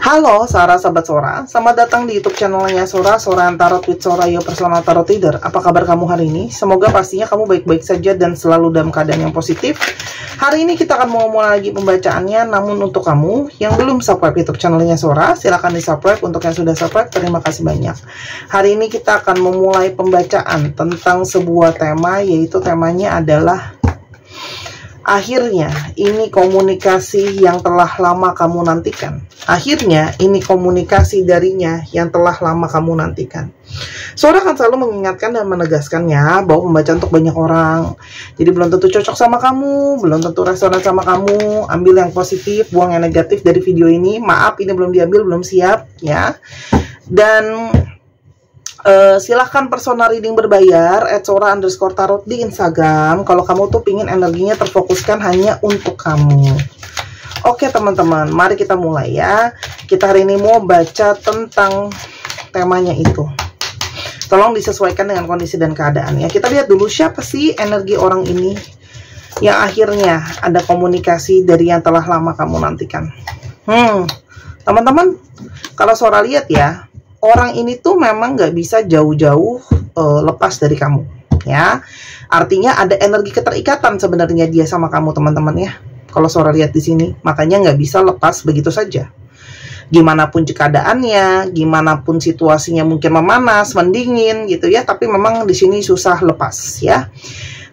Halo sahabat Sora, selamat datang di YouTube channelnya Sora and Tarot with Sora, your personal tarot reader. Apa kabar kamu hari ini? Semoga pastinya kamu baik-baik saja dan selalu dalam keadaan yang positif. Hari ini kita akan memulai lagi pembacaannya, namun untuk kamu yang belum subscribe YouTube channelnya Sora, silahkan di subscribe. Untuk yang sudah subscribe, terima kasih banyak. Hari ini kita akan memulai pembacaan tentang sebuah tema, yaitu temanya adalah akhirnya ini komunikasi yang telah lama kamu nantikan. Akhirnya ini komunikasi darinya yang telah lama kamu nantikan. Sora akan selalu mengingatkan dan menegaskannya bahwa pembacaan untuk banyak orang. Jadi belum tentu cocok sama kamu, belum tentu resonan sama kamu. Ambil yang positif, buang yang negatif dari video ini. Maaf, ini belum diambil, belum siap ya. Dan silahkan personal reading berbayar @sora_tarot di Instagram kalau kamu tuh pingin energinya terfokuskan hanya untuk kamu. Oke teman-teman, mari kita mulai ya. Kita hari ini mau baca tentang temanya itu. Tolong disesuaikan dengan kondisi dan keadaan ya. Kita lihat dulu siapa sih energi orang ini yang akhirnya ada komunikasi dari yang telah lama kamu nantikan. Teman-teman, kalau Sora lihat ya, orang ini tuh memang nggak bisa jauh-jauh lepas dari kamu, ya. Artinya ada energi keterikatan sebenarnya dia sama kamu, teman-teman ya. Kalau Sora lihat di sini, makanya nggak bisa lepas begitu saja. Gimana pun keadaannya, gimana pun situasinya mungkin memanas, mendingin gitu ya. Tapi memang di sini susah lepas ya.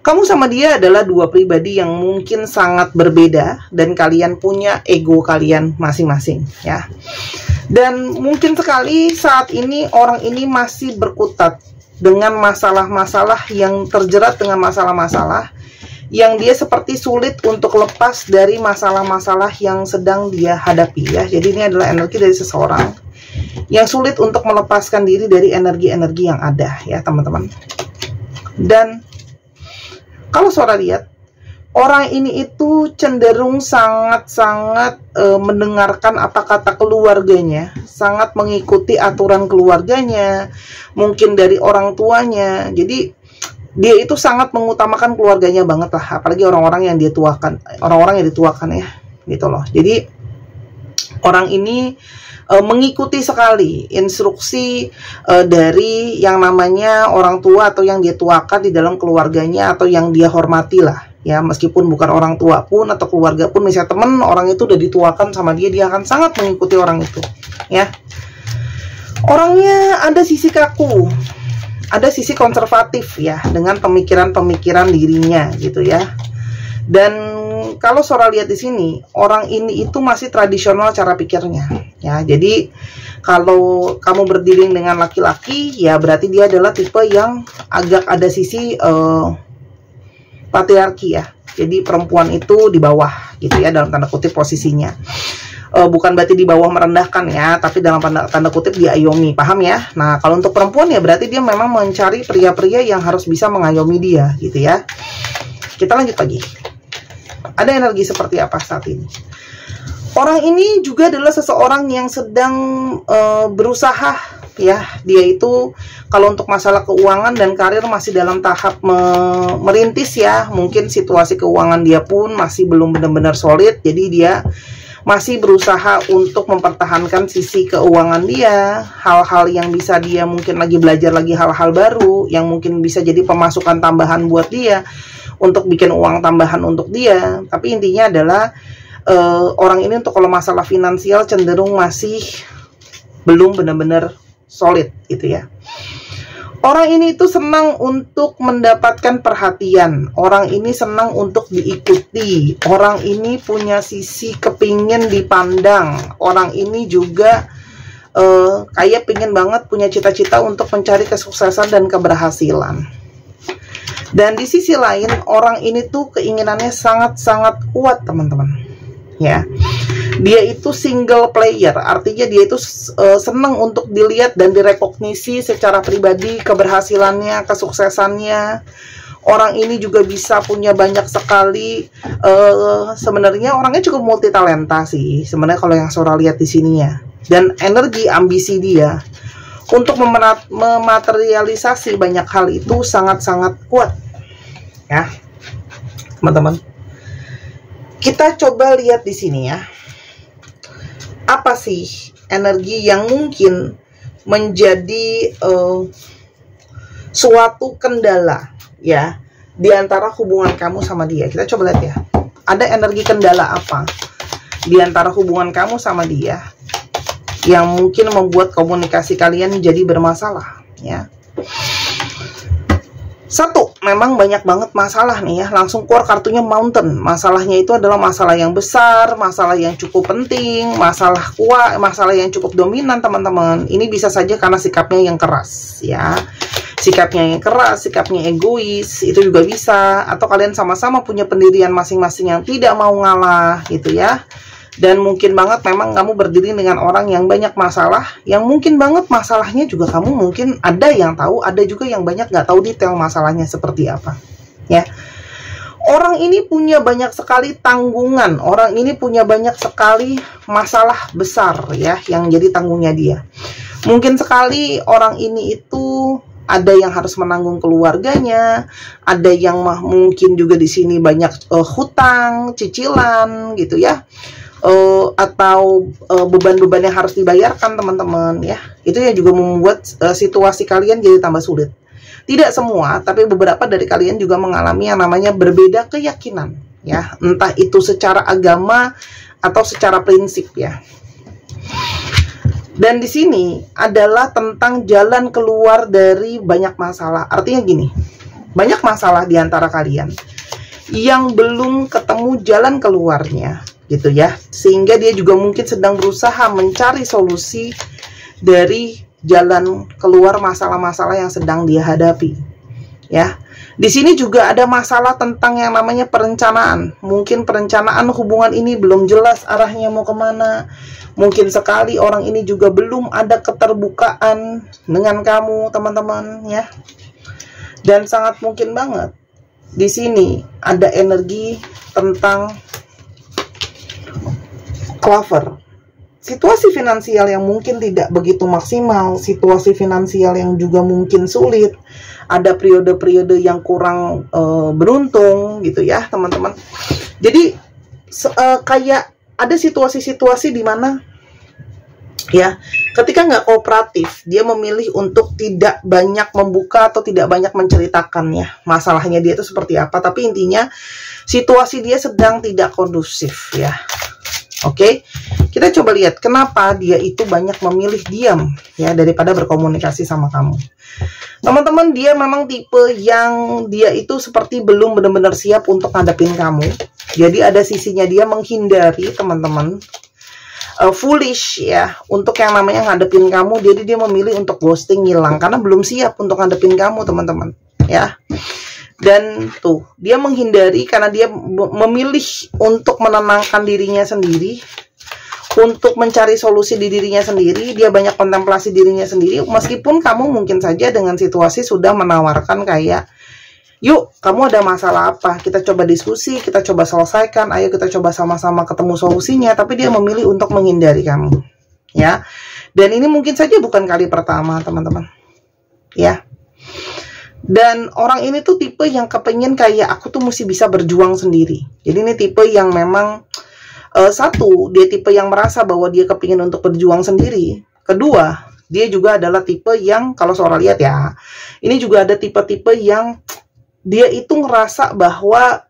Kamu sama dia adalah dua pribadi yang mungkin sangat berbeda dan kalian punya ego kalian masing-masing ya. Dan mungkin sekali saat ini orang ini masih berkutat dengan masalah-masalah yang terjerat dengan masalah-masalah yang dia seperti sulit untuk lepas dari masalah-masalah yang sedang dia hadapi ya. Jadi ini adalah energi dari seseorang yang sulit untuk melepaskan diri dari energi-energi yang ada ya teman-teman. Dan kalau Sora lihat, orang ini itu cenderung sangat-sangat mendengarkan apa kata keluarganya, sangat mengikuti aturan keluarganya, mungkin dari orang tuanya. Jadi dia itu sangat mengutamakan keluarganya banget lah, apalagi orang-orang yang dia tuakan, orang-orang yang dituakan ya, gitu loh. Jadi orang ini mengikuti sekali instruksi dari yang namanya orang tua atau yang dia tuakan di dalam keluarganya atau yang dia hormati lah. Ya, meskipun bukan orang tua pun atau keluarga pun, misalnya temen orang itu udah dituakan sama dia, dia akan sangat mengikuti orang itu ya. Orangnya ada sisi kaku, ada sisi konservatif ya, dengan pemikiran-pemikiran dirinya gitu ya. Dan kalau Sora lihat di sini, orang ini itu masih tradisional cara pikirnya ya. Jadi kalau kamu berdiri dengan laki-laki ya, berarti dia adalah tipe yang agak ada sisi patriarki ya. Jadi perempuan itu di bawah gitu ya, dalam tanda kutip posisinya. Bukan berarti di bawah merendahkan ya, tapi dalam tanda kutip diayomi, paham ya? Nah, kalau untuk perempuan ya berarti dia memang mencari pria-pria yang harus bisa mengayomi dia gitu ya. Kita lanjut lagi. Ada energi seperti apa saat ini? Orang ini juga adalah seseorang yang sedang berusaha ya. Dia itu kalau untuk masalah keuangan dan karir masih dalam tahap merintis ya. Mungkin situasi keuangan dia pun masih belum benar-benar solid. Jadi dia masih berusaha untuk mempertahankan sisi keuangan dia. Hal-hal yang bisa dia mungkin lagi belajar lagi hal-hal baru yang mungkin bisa jadi pemasukan tambahan buat dia, untuk bikin uang tambahan untuk dia. Tapi intinya adalah orang ini untuk kalau masalah finansial cenderung masih belum benar-benar solid gitu ya. Orang ini itu senang untuk mendapatkan perhatian. Orang ini senang untuk diikuti. Orang ini punya sisi kepingin dipandang. Orang ini juga kayak pingin banget punya cita-cita untuk mencari kesuksesan dan keberhasilan. Dan di sisi lain, orang ini tuh keinginannya sangat-sangat kuat teman-teman ya. Dia itu single player, artinya dia itu senang untuk dilihat dan direkognisi secara pribadi keberhasilannya, kesuksesannya. Orang ini juga bisa punya banyak sekali, sebenarnya orangnya cukup multi talenta sih sebenarnya kalau yang Sora lihat di sini ya. Dan energi ambisi dia untuk mematerialisasi banyak hal itu sangat-sangat kuat ya teman-teman. Kita coba lihat di sini ya. Apa sih energi yang mungkin menjadi suatu kendala ya di antara hubungan kamu sama dia. Kita coba lihat ya, ada energi kendala apa di antara hubungan kamu sama dia yang mungkin membuat komunikasi kalian jadi bermasalah ya. Satu, memang banyak banget masalah nih ya. Langsung keluar kartunya Mountain. Masalahnya itu adalah masalah yang besar, masalah yang cukup penting, masalah kuat, masalah yang cukup dominan teman-teman. Ini bisa saja karena sikapnya yang keras ya. Sikapnya yang keras, sikapnya egois, itu juga bisa. Atau kalian sama-sama punya pendirian masing-masing yang tidak mau ngalah gitu ya. Dan mungkin banget memang kamu berdiri dengan orang yang banyak masalah, yang mungkin banget masalahnya juga kamu mungkin ada yang tahu, ada juga yang banyak nggak tahu detail masalahnya seperti apa ya. Orang ini punya banyak sekali tanggungan, orang ini punya banyak sekali masalah besar ya yang jadi tanggungnya dia. Mungkin sekali orang ini itu ada yang harus menanggung keluarganya, ada yang mungkin juga di sini banyak hutang, cicilan gitu ya. Atau beban-beban yang harus dibayarkan teman-teman ya. Itu yang juga membuat situasi kalian jadi tambah sulit. Tidak semua, tapi beberapa dari kalian juga mengalami yang namanya berbeda keyakinan ya, entah itu secara agama atau secara prinsip ya. Dan di sini adalah tentang jalan keluar dari banyak masalah. Artinya gini, banyak masalah di antara kalian yang belum ketemu jalan keluarnya gitu ya, sehingga dia juga mungkin sedang berusaha mencari solusi dari jalan keluar masalah-masalah yang sedang dia hadapi ya. Di sini juga ada masalah tentang yang namanya perencanaan. Mungkin perencanaan hubungan ini belum jelas arahnya mau kemana. Mungkin sekali orang ini juga belum ada keterbukaan dengan kamu teman-teman ya. Dan sangat mungkin banget di sini ada energi tentang Clover, situasi finansial yang mungkin tidak begitu maksimal, situasi finansial yang juga mungkin sulit, ada periode-periode yang kurang beruntung gitu ya teman-teman. Jadi kayak ada situasi-situasi di mana ya, ketika nggak kooperatif, dia memilih untuk tidak banyak membuka atau tidak banyak menceritakan ya masalahnya dia itu seperti apa. Tapi intinya situasi dia sedang tidak kondusif ya. Oke, kita coba lihat kenapa dia itu banyak memilih diam ya daripada berkomunikasi sama kamu. Teman-teman, dia memang tipe yang dia itu seperti belum benar-benar siap untuk ngadepin kamu. Jadi ada sisinya dia menghindari teman-teman, foolish ya, untuk yang namanya ngadepin kamu. Jadi dia memilih untuk ghosting, ngilang karena belum siap untuk ngadepin kamu teman-teman ya. Dan tuh, dia menghindari karena dia memilih untuk menenangkan dirinya sendiri, untuk mencari solusi di dirinya sendiri. Dia banyak kontemplasi dirinya sendiri, meskipun kamu mungkin saja dengan situasi sudah menawarkan kayak, yuk, kamu ada masalah apa? Kita coba diskusi, kita coba selesaikan, ayo kita coba sama-sama ketemu solusinya. Tapi dia memilih untuk menghindari kamu ya. Dan ini mungkin saja bukan kali pertama teman-teman ya. Dan orang ini tuh tipe yang kepengen kayak, aku tuh mesti bisa berjuang sendiri. Jadi ini tipe yang memang satu, dia tipe yang merasa bahwa dia kepingin untuk berjuang sendiri. Kedua, dia juga adalah tipe yang, kalau seorang lihat ya, ini juga ada tipe-tipe yang dia itu ngerasa bahwa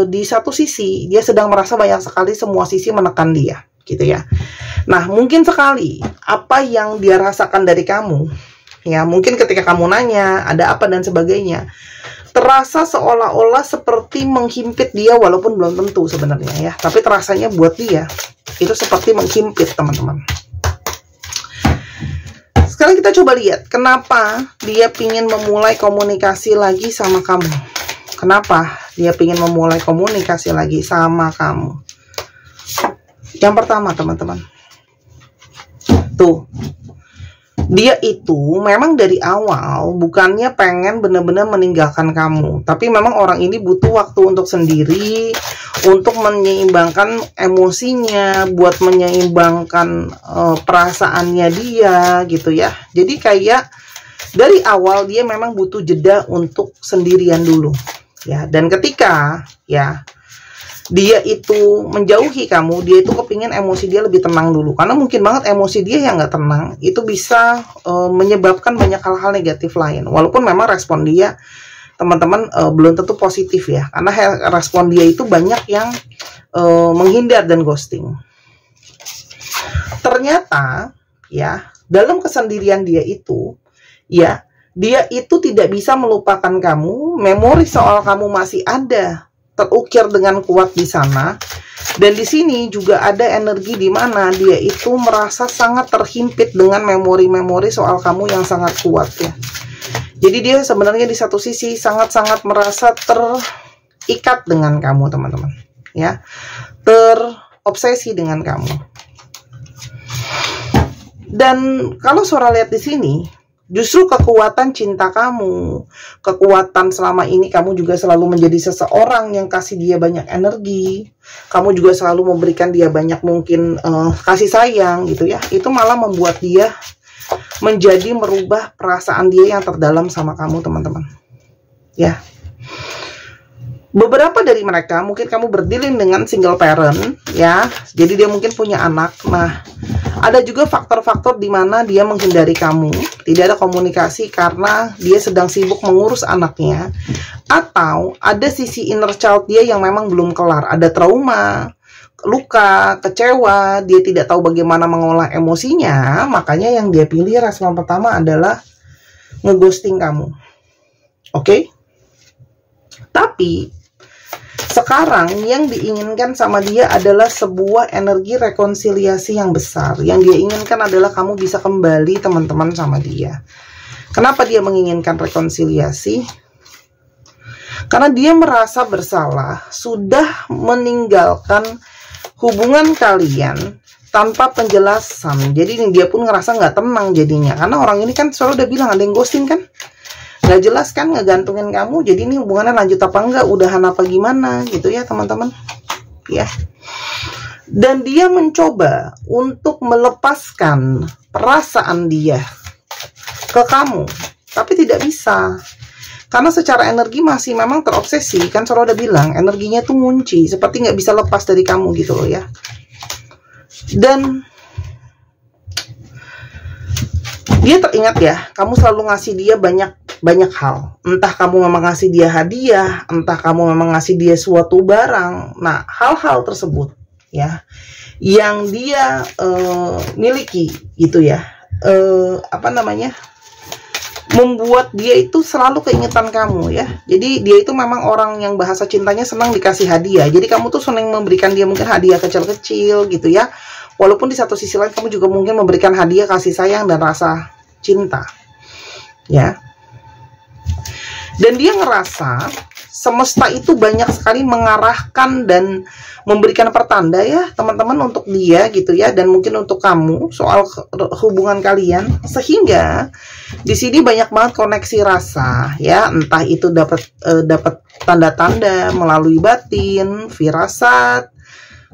di satu sisi dia sedang merasa banyak sekali semua sisi menekan dia gitu ya. Nah, mungkin sekali apa yang dia rasakan dari kamu ya, mungkin ketika kamu nanya ada apa dan sebagainya, terasa seolah-olah seperti menghimpit dia, walaupun belum tentu sebenarnya ya, tapi terasanya buat dia itu seperti menghimpit teman-teman. Sekarang kita coba lihat kenapa dia pingin memulai komunikasi lagi sama kamu. Kenapa dia pingin memulai komunikasi lagi sama kamu? Yang pertama teman-teman, tuh, dia itu memang dari awal bukannya pengen benar-benar meninggalkan kamu, tapi memang orang ini butuh waktu untuk sendiri, untuk menyeimbangkan emosinya, buat menyeimbangkan perasaannya dia gitu ya. Jadi kayak dari awal dia memang butuh jeda untuk sendirian dulu ya. Dan ketika ya dia itu menjauhi kamu, dia itu kepingin emosi dia lebih tenang dulu, karena mungkin banget emosi dia yang nggak tenang itu bisa menyebabkan banyak hal-hal negatif lain. Walaupun memang respon dia teman-teman belum tentu positif ya, karena respon dia itu banyak yang menghindar dan ghosting. Ternyata ya, dalam kesendirian dia itu ya, dia itu tidak bisa melupakan kamu, memori soal kamu masih ada, terukir dengan kuat di sana. Dan di sini juga ada energi di mana dia itu merasa sangat terhimpit dengan memori-memori soal kamu yang sangat kuat ya. Jadi dia sebenarnya di satu sisi sangat-sangat merasa terikat dengan kamu teman-teman ya, terobsesi dengan kamu. Dan kalau Sora lihat di sini, justru kekuatan cinta kamu, kekuatan selama ini kamu juga selalu menjadi seseorang yang kasih dia banyak energi, kamu juga selalu memberikan dia banyak mungkin kasih sayang gitu ya, itu malah membuat dia menjadi merubah perasaan dia yang terdalam sama kamu teman-teman ya. Beberapa dari mereka mungkin kamu berdilin dengan single parent ya, jadi dia mungkin punya anak. Nah, ada juga faktor-faktor di mana dia menghindari kamu, tidak ada komunikasi karena dia sedang sibuk mengurus anaknya, atau ada sisi inner child dia yang memang belum kelar, ada trauma, luka, kecewa, dia tidak tahu bagaimana mengolah emosinya, makanya yang dia pilih respon pertama adalah ngeghosting kamu. Oke? Tapi sekarang yang diinginkan sama dia adalah sebuah energi rekonsiliasi yang besar. Yang dia inginkan adalah kamu bisa kembali teman-teman sama dia. Kenapa dia menginginkan rekonsiliasi? Karena dia merasa bersalah sudah meninggalkan hubungan kalian tanpa penjelasan. Jadi dia pun ngerasa nggak tenang jadinya. Karena orang ini kan selalu udah bilang ada yang ghosting kan? Nggak jelas kan, ngegantungin kamu. Jadi ini hubungannya lanjut apa enggak, udahan apa gimana gitu ya teman-teman ya. Dan dia mencoba untuk melepaskan perasaan dia ke kamu, tapi tidak bisa karena secara energi masih memang terobsesi. Kan Sora udah bilang energinya tuh ngunci, seperti nggak bisa lepas dari kamu gitu loh ya. Dan dia teringat ya, kamu selalu ngasih dia banyak hal. Entah kamu memang ngasih dia hadiah, entah kamu memang ngasih dia suatu barang. Nah, hal-hal tersebut ya yang dia miliki gitu ya, membuat dia itu selalu keingetan kamu ya. Jadi dia itu memang orang yang bahasa cintanya senang dikasih hadiah. Jadi kamu tuh senang memberikan dia mungkin hadiah kecil-kecil gitu ya. Walaupun di satu sisi lain kamu juga mungkin memberikan hadiah kasih sayang dan rasa cinta ya. Dan dia ngerasa semesta itu banyak sekali mengarahkan dan memberikan pertanda ya teman-teman untuk dia gitu ya, dan mungkin untuk kamu soal hubungan kalian, sehingga di sini banyak banget koneksi rasa ya, entah itu dapat tanda-tanda melalui batin, firasat,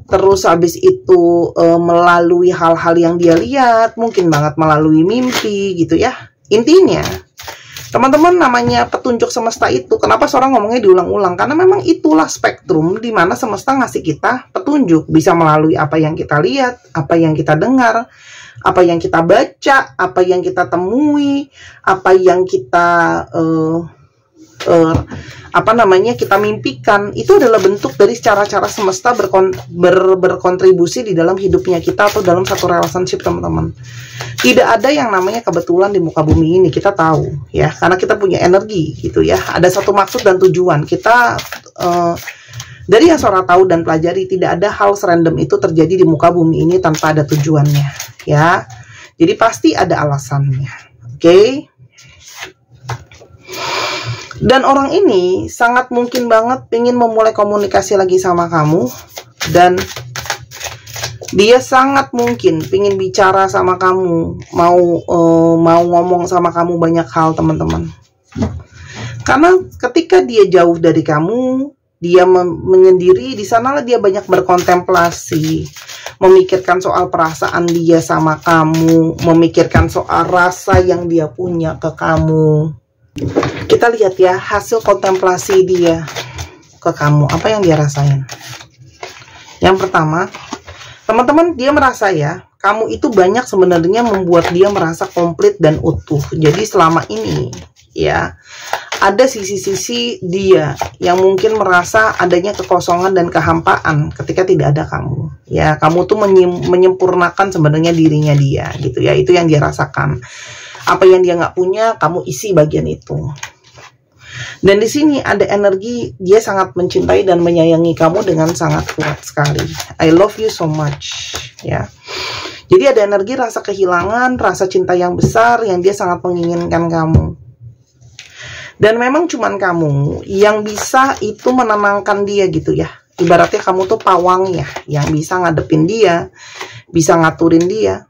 terus habis itu melalui hal-hal yang dia lihat, mungkin banget melalui mimpi gitu ya. Intinya teman-teman, namanya petunjuk semesta itu, kenapa seorang ngomongnya diulang-ulang? Karena memang itulah spektrum di mana semesta ngasih kita petunjuk, bisa melalui apa yang kita lihat, apa yang kita dengar, apa yang kita baca, apa yang kita temui, apa yang kita kita mimpikan. Itu adalah bentuk dari cara-cara semesta berkontribusi di dalam hidupnya kita atau dalam satu relationship teman-teman. Tidak ada yang namanya kebetulan di muka bumi ini, kita tahu ya, karena kita punya energi gitu ya, ada satu maksud dan tujuan kita. Dari yang Sora tahu dan pelajari, tidak ada hal serandom itu terjadi di muka bumi ini tanpa ada tujuannya ya. Jadi pasti ada alasannya. Oke? Dan orang ini sangat mungkin banget ingin memulai komunikasi lagi sama kamu, dan dia sangat mungkin ingin bicara sama kamu, mau ngomong sama kamu banyak hal teman-teman. Karena ketika dia jauh dari kamu, dia menyendiri, di sanalah dia banyak berkontemplasi, memikirkan soal perasaan dia sama kamu, memikirkan soal rasa yang dia punya ke kamu. Kita lihat ya hasil kontemplasi dia ke kamu, apa yang dia rasain. Yang pertama, teman-teman, dia merasa ya, kamu itu banyak sebenarnya membuat dia merasa komplit dan utuh. Jadi selama ini ya, ada sisi-sisi dia yang mungkin merasa adanya kekosongan dan kehampaan ketika tidak ada kamu. Ya, kamu tuh menyempurnakan sebenarnya dirinya dia gitu ya. Itu yang dia rasakan. Apa yang dia nggak punya, kamu isi bagian itu. Dan di sini ada energi dia sangat mencintai dan menyayangi kamu dengan sangat kuat sekali. I love you so much, ya. Jadi ada energi rasa kehilangan, rasa cinta yang besar yang dia sangat menginginkan kamu. Dan memang cuman kamu yang bisa itu menenangkan dia gitu ya. Ibaratnya kamu tuh pawangnya yang bisa ngadepin dia, bisa ngaturin dia.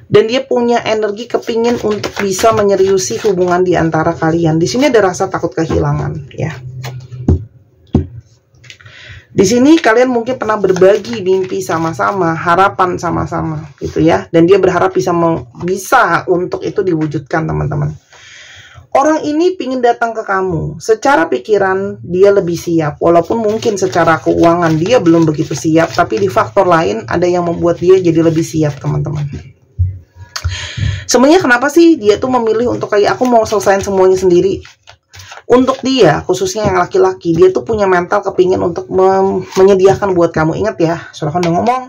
Dan dia punya energi kepingin untuk bisa menyeriusi hubungan di antara kalian. Di sini ada rasa takut kehilangan, ya. Di sini kalian mungkin pernah berbagi mimpi sama-sama, harapan sama-sama, gitu ya. Dan dia berharap bisa untuk itu diwujudkan, teman-teman. Orang ini pingin datang ke kamu. Secara pikiran dia lebih siap, walaupun mungkin secara keuangan dia belum begitu siap. Tapi di faktor lain ada yang membuat dia jadi lebih siap, teman-teman. Sebenarnya kenapa sih dia tuh memilih untuk kayak aku mau selesain semuanya sendiri? Untuk dia, khususnya yang laki-laki, dia tuh punya mental kepingin untuk menyediakan buat kamu. Ingat ya, soalnya kan udah ngomong,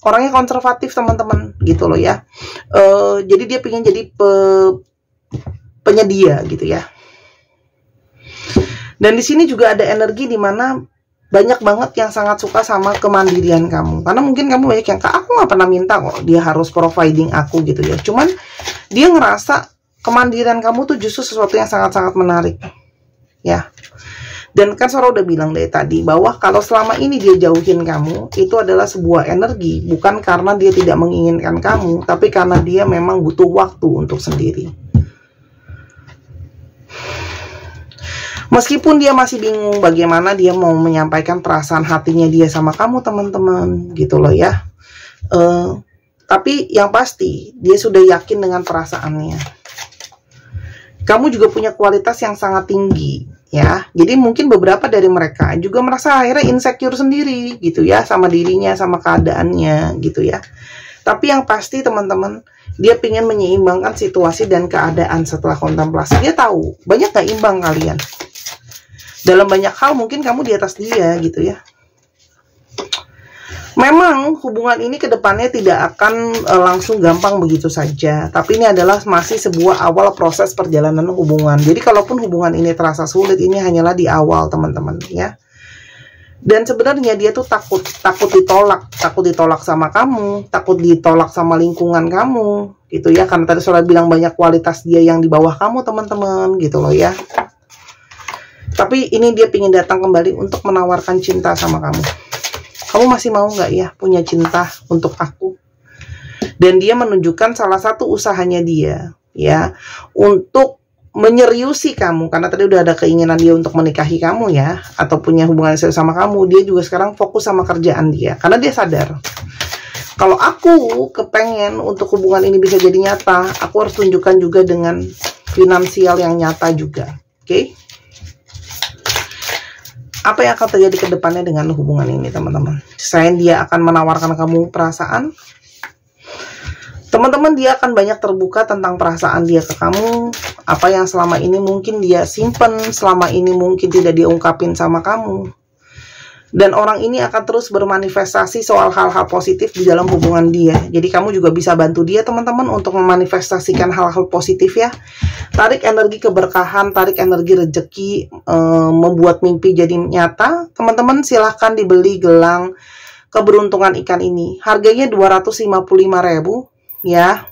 orangnya konservatif teman-teman, gitu loh ya. Jadi dia pingin jadi penyedia gitu ya. Dan di sini juga ada energi di mana banyak banget yang sangat suka sama kemandirian kamu. Karena mungkin kamu banyak yang, Kak, aku nggak pernah minta kok dia harus providing aku gitu ya. Cuman dia ngerasa kemandirian kamu tuh justru sesuatu yang sangat-sangat menarik. Ya. Dan kan Sora udah bilang dari tadi bahwa kalau selama ini dia jauhin kamu, itu adalah sebuah energi. Bukan karena dia tidak menginginkan kamu, tapi karena dia memang butuh waktu untuk sendiri. Meskipun dia masih bingung bagaimana dia mau menyampaikan perasaan hatinya dia sama kamu, teman-teman, gitu loh ya. Tapi yang pasti dia sudah yakin dengan perasaannya. Kamu juga punya kualitas yang sangat tinggi, ya. Jadi mungkin beberapa dari mereka juga merasa akhirnya insecure sendiri, gitu ya, sama dirinya, sama keadaannya, gitu ya. Tapi yang pasti, teman-teman, dia ingin menyeimbangkan situasi dan keadaan setelah kontemplasi. Dia tahu banyak gak imbang kalian. Dalam banyak hal mungkin kamu di atas dia gitu ya. Memang hubungan ini ke depannya tidak akan langsung gampang begitu saja. Tapi ini adalah masih sebuah awal proses perjalanan hubungan. Jadi kalaupun hubungan ini terasa sulit, ini hanyalah di awal, teman-teman ya. Dan sebenarnya dia tuh takut ditolak sama kamu, takut ditolak sama lingkungan kamu gitu ya. Karena tadi Sora bilang banyak kualitas dia yang di bawah kamu, teman-teman, gitu loh ya. Tapi ini dia pingin datang kembali untuk menawarkan cinta sama kamu. Kamu masih mau nggak ya punya cinta untuk aku? Dan dia menunjukkan salah satu usahanya dia, ya, untuk menyeriusi kamu. Karena tadi udah ada keinginan dia untuk menikahi kamu ya, atau punya hubungan serius sama kamu. Dia juga sekarang fokus sama kerjaan dia. Karena dia sadar, kalau aku kepengen untuk hubungan ini bisa jadi nyata, aku harus tunjukkan juga dengan finansial yang nyata juga. Oke? Apa yang akan terjadi ke depannya dengan hubungan ini, teman-teman? Selain dia akan menawarkan kamu perasaan, teman-teman, dia akan banyak terbuka tentang perasaan dia ke kamu. Apa yang selama ini mungkin dia simpen, selama ini mungkin tidak diungkapin sama kamu. Dan orang ini akan terus bermanifestasi soal hal-hal positif di dalam hubungan dia. Jadi kamu juga bisa bantu dia, teman-teman, untuk memanifestasikan hal-hal positif ya. Tarik energi keberkahan, tarik energi rezeki, membuat mimpi jadi nyata. Teman-teman, silahkan dibeli gelang keberuntungan ikan ini. Harganya 255.000 ya.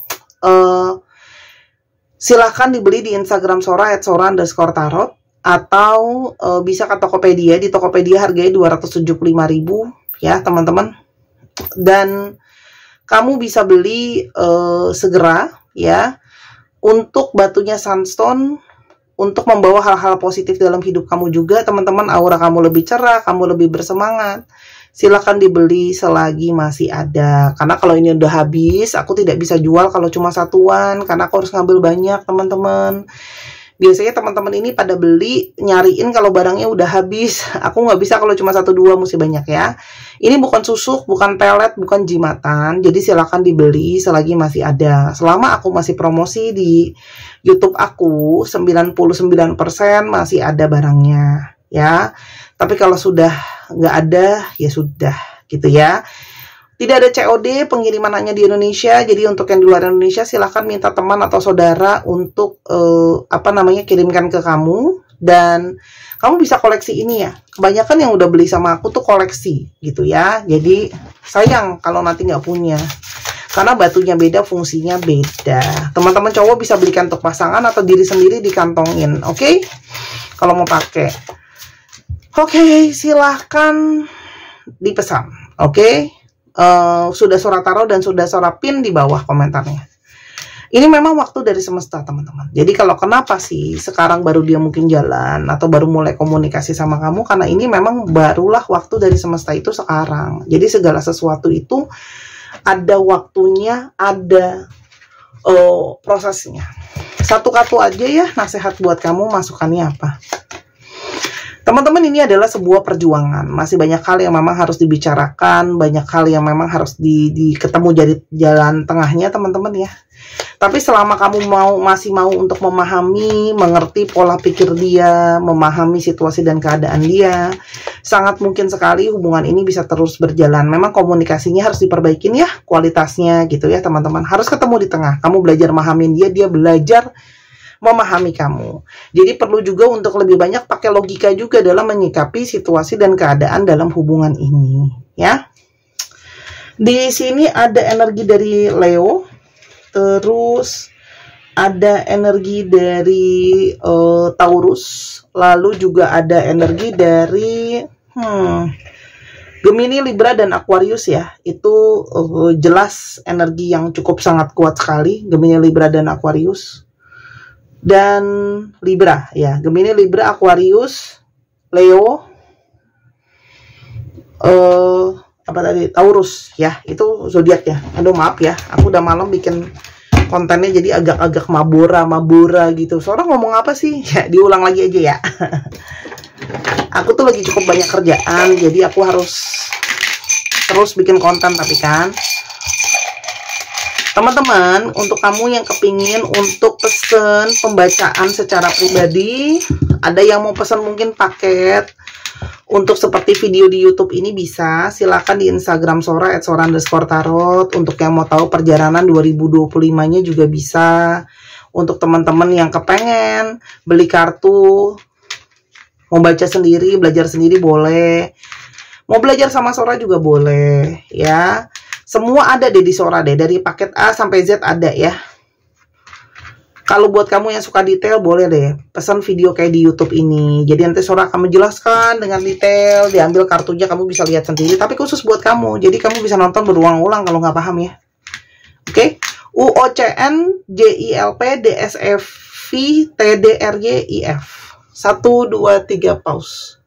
Silahkan dibeli di Instagram Sora @sora_tarot. Atau bisa ke Tokopedia. Di Tokopedia harganya 275.000 ya, teman-teman. Dan kamu bisa beli segera ya, untuk batunya sunstone, untuk membawa hal-hal positif dalam hidup kamu juga, teman-teman. Aura kamu lebih cerah, kamu lebih bersemangat. Silahkan dibeli selagi masih ada. Karena kalau ini udah habis, aku tidak bisa jual kalau cuma satuan, karena aku harus ngambil banyak, teman-teman. Biasanya teman-teman ini pada beli, nyariin kalau barangnya udah habis. Aku nggak bisa kalau cuma 1-2, mesti banyak ya. Ini bukan susuk, bukan pelet, bukan jimatan. Jadi silakan dibeli selagi masih ada. Selama aku masih promosi di YouTube aku, 99% masih ada barangnya ya. Tapi kalau sudah nggak ada, ya sudah gitu ya. Tidak ada COD, pengiriman hanya di Indonesia. Jadi untuk yang di luar Indonesia silahkan minta teman atau saudara untuk kirimkan ke kamu. Dan kamu bisa koleksi ini ya. Kebanyakan yang udah beli sama aku tuh koleksi gitu ya. Jadi sayang kalau nanti nggak punya. Karena batunya beda, fungsinya beda. Teman-teman cowok bisa belikan untuk pasangan atau diri sendiri dikantongin. Oke? Kalau mau pakai. Oke, silahkan dipesan. Oke? Sudah Sora taruh dan sudah Sora pin di bawah komentarnya. Ini memang waktu dari semesta teman-teman. Jadi kalau kenapa sih sekarang baru dia mungkin jalan atau baru mulai komunikasi sama kamu, karena ini memang barulah waktu dari semesta itu sekarang. Jadi segala sesuatu itu ada waktunya, ada prosesnya. Satu kartu aja ya, nasihat buat kamu, masukannya apa? Teman-teman, ini adalah sebuah perjuangan. Masih banyak hal yang memang harus dibicarakan, banyak hal yang memang harus ketemu jadi jalan tengahnya, teman-teman ya. Tapi selama kamu masih mau untuk memahami, mengerti pola pikir dia, memahami situasi dan keadaan dia, sangat mungkin sekali hubungan ini bisa terus berjalan. Memang komunikasinya harus diperbaikin ya, kualitasnya gitu ya, teman-teman. Harus ketemu di tengah. Kamu belajar memahamin dia, dia belajar memahami kamu. Jadi perlu juga untuk lebih banyak pakai logika juga dalam menyikapi situasi dan keadaan dalam hubungan ini, ya. Di sini ada energi dari Leo, terus ada energi dari Taurus, lalu juga ada energi dari Gemini, Libra, dan Aquarius ya. Itu jelas energi yang cukup sangat kuat sekali, Gemini, Libra, dan Aquarius. Dan Libra ya, Gemini, Libra, Aquarius, Leo, Taurus ya, itu zodiak ya. Aduh maaf ya, aku udah malam bikin kontennya jadi agak-agak mabura gitu. Seorang ngomong apa sih? Ya diulang lagi aja ya. Aku tuh lagi cukup banyak kerjaan, jadi aku harus terus bikin konten. Tapi kan teman-teman, untuk kamu yang kepingin untuk pesen pembacaan secara pribadi, ada yang mau pesan mungkin paket untuk seperti video di YouTube ini, bisa silakan di Instagram Sora @sora_tarot. Untuk yang mau tahu perjalanan 2025-nya juga bisa. Untuk teman-teman yang kepengen beli kartu, mau baca sendiri, belajar sendiri boleh. Mau belajar sama Sora juga boleh ya. Semua ada deh di Sora deh, dari paket A sampai Z ada ya. Kalau buat kamu yang suka detail, boleh deh pesan video kayak di YouTube ini. Jadi nanti Sora akan menjelaskan dengan detail, diambil kartunya, kamu bisa lihat sendiri. Tapi khusus buat kamu, jadi kamu bisa nonton berulang-ulang kalau nggak paham ya. Oke, UOCN JILP DSFV TDRYIF 1, 2, 3 pause.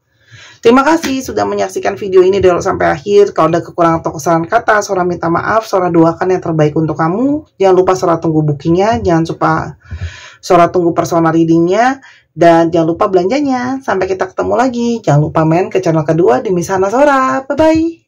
Terima kasih sudah menyaksikan video ini dari sampai akhir. Kalau ada kekurangan atau kesalahan kata, Sora minta maaf. Sora doakan yang terbaik untuk kamu. Jangan lupa Sora tunggu bookingnya. Jangan lupa Sora tunggu personal readingnya. Dan jangan lupa belanjanya. Sampai kita ketemu lagi. Jangan lupa main ke channel kedua di Misana Sora. Bye-bye.